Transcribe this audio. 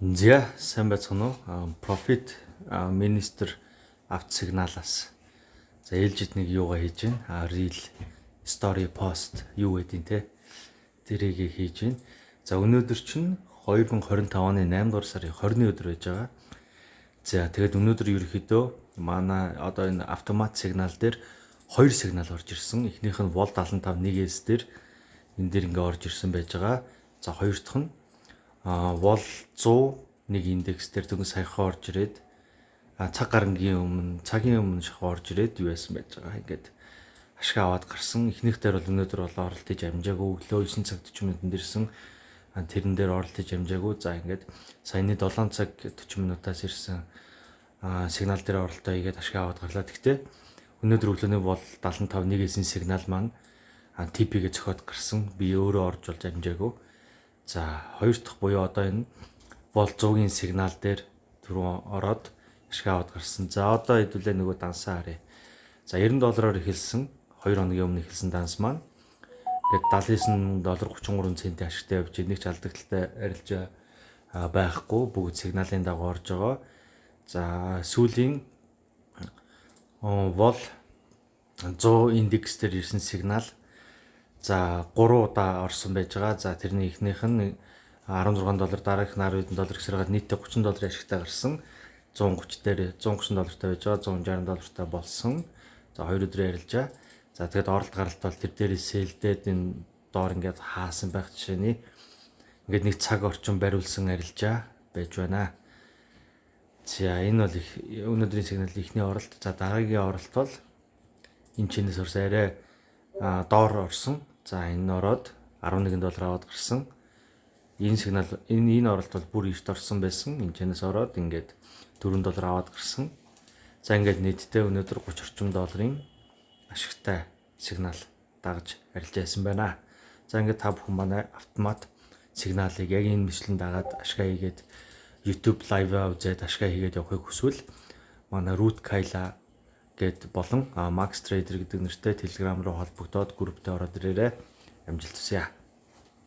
За сайн байцгаана уу? Profit Minister авт сигналаас. За ээлжид нэг юугаа хийж байна? Reel story post юу гэдэг те. Тэрийг хийж байна. За өнөөдөр чинь 2025 оны 8 дугаар сарын 20-ны өдөр байж байгаа. За тэгээд өнөөдөр ерөнхийдөө манай одоо энэ автомат сигнал дээр 2 сигнал орж ирсэн. Эхнийх нь Volt 75.1S дээр энэ дээр ингээ орж ирсэн байж байгаа. За хоёр дахь нь Vol 100 нэг индекс дээр тэгвэл саяхан орж ирээд цаг цагийн өмнө шахуу орж ирээд юу яасан байж байгаа. Ингээд ашиг аваад гарсан. Эхнийх дээр бол өнөөдөр бол оролт хийж амжаагүй. Өглөө 9 цаг 40 минутанд ирсэн. Тэрэн дээр оролт хийж амжаагүй. За ингээд саяны 7 цаг 40 минутаас ирсэн сигнал дээр оролтоо хийгээд ашиг аваад гарлаа. Гэхдээ өнөөдөр өглөөний бол 75.1-ийн сигнал маань TP-гээ зөхиод гарсан. Би өөрөө орж болж амжаагүй. За хоёр дахь буюу одоо энэ Vol 100-ийн сигнал дээр түрүү ороод ашиг аваад гарсан. За одоо хэдүүлээ нөгөө дансаа харъя. За $90 эхэлсэн 2 хоногийн өмнө эхэлсэн данс маань ингээд $79.33 ашигтай явж нэг ч алдагдaltaй арилж байхгүй бүгд сигналын дагуу орж байгаа. За сүүлийн Vol 100 индекс дээр ирсэн сигнал за 3 удаа орсон байж байгаа. За тэрний эхнийх нь $16 дараагийнх нь $10 гэсээр нийтдээ $30 ашигтай гарсан. 130 дээр $130 байж байгаа. $160 болсон. За 2 өдрийн арилжаа. За тэгээд оролт гаралт бол тэр дээрээ сэлдээд энэ доор ингээд хаасан байх жишээний ингээд нэг цаг орчим бариулсан арилжаа байж байна. За энэ бол өнөөдрийн сигнал ихний оролт. За дараагийн оролт бол энэ чинээс орсон арай доор орсон. За энэ ороод $11 аваад гарсан. Энэ сигнал энэ оролт бол бүр эрт орсон байсан. Энэ чинээс ороод ингээд $4 аваад гарсан. За ингээд нийтдээ өнөөдөр 30 орчим долларын ашигтай сигнал дагаж арилж яасан байна. За ингээд та бүхэн манай автомат сигналыг яг энэ мэтлэн дагаад ашгаа хийгээд YouTube live-аа үзээд ашгаа хийгээд явахыг хүсвэл манай Root Kayla гэд болон Max Trader гэдэг нэртэй Telegram руу холбогдоод групптэй ороод ирээрэй. Амжилт хүсье.